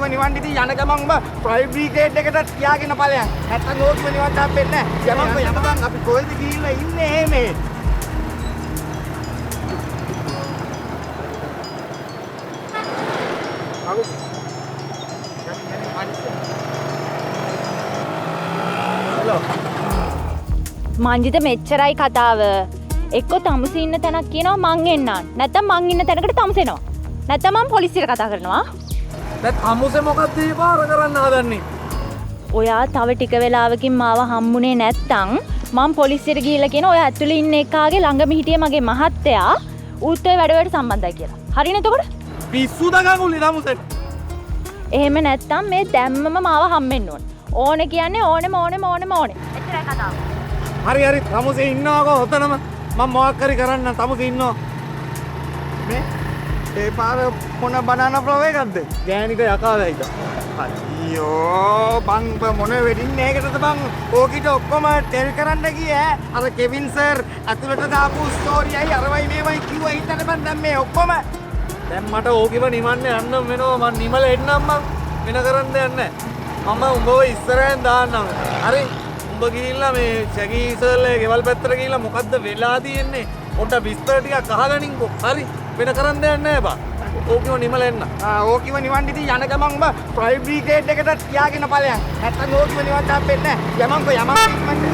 ඕකිව නිවන් ඉතින් යන ගමන් උඹ ප්‍රයිවට් බ්‍රිගේඩ් එකට තියාගෙන ඵලයන්. නැත්තම් ඕකිව නිවන් තාපෙන්නේ නැහැ. යමන් අපි කොහෙද ගිහිල්ලා ඉන්නේ එහෙම. මංජිත මෙච්චරයි කතාව. එක්ක තමුසෙ ඉන්න තැනක් කියනවා මං එන්නම්. නැත්නම් මං ඉන්න තැනකට තමුසෙ එනවා. නැත්නම් මං පොලිසියට කතා කරනවා. දැන් තමුසෙ මොකක්ද මේ පාර කරන්න හදන්නේ? ඔයා තව ටික වෙලාවකින් මාව හම්බුනේ නැත්නම් මං පොලිසියට ගිහිල්ලා කියන ඔය ඇතුලේ ඉන්න එකාගේ ළඟම හිටිය මගේ මහත්තයා ඌත් ඔය වැඩවලට සම්බන්ධයි කියලා. හරිනේ එතකොට? පිස්සු දගගුලි තමුසෙට. එහෙම නැත්නම් මේ දැම්මම මාව හම්බෙන්න ඕන. ඕනේ කියන්නේ ඕනේ. එච්චරයි කතාව. හරි හරි තමුසෙ ඉන්නවකෝ ඔතනම. මම මොකක් හරි කරන්න තමුසෙ ඉන්නවා. මේ ඒ පාර මොන බනන ප්‍රෝ එකක්ද? ගෑනික යකා වෙයිද? අයියෝ බං මොන වෙඩින්නේ ඒකටද බං ඕකිට ඔක්කොම ටෙල් කරන්න ගියේ අර කෙවින් සර් අතුලට දාපු ස්ටෝරියයි අරවයි මේවයි කිව්වා හිටන්න බං දැන් මේ ඔක්කොම දැන් මට ඕකිව නිවන්න යන්න වෙනවා මං නිමල එන්නම් මං වෙන කරන්න දෙයක් නැහැ මම උඹව ඉස්සරහෙන් දාන්නම් හරි උඹ ගිහිල්ලා මේ ෂැගී සර්ලේ ගෙවල් පැත්තට ගිහිල්ලා මොකද්ද වෙලා තියෙන්නේ පොඩ්ඩක් විස්තර ටිකක් අහගනින්කෝ හරි වෙන කරන්න දෙයක් නැහැ බං ඕකිව නිමල එන්න ඕකිව නිවන් ඉතින් යන ගමන් උඹ ප්‍රයිවට් බ්‍රිගේඩ් එකට තියාගෙන ඵලයන් නැත්තම් ඕකිව නිවන් තාපෙන්නේ නැහැ යමන්කෝ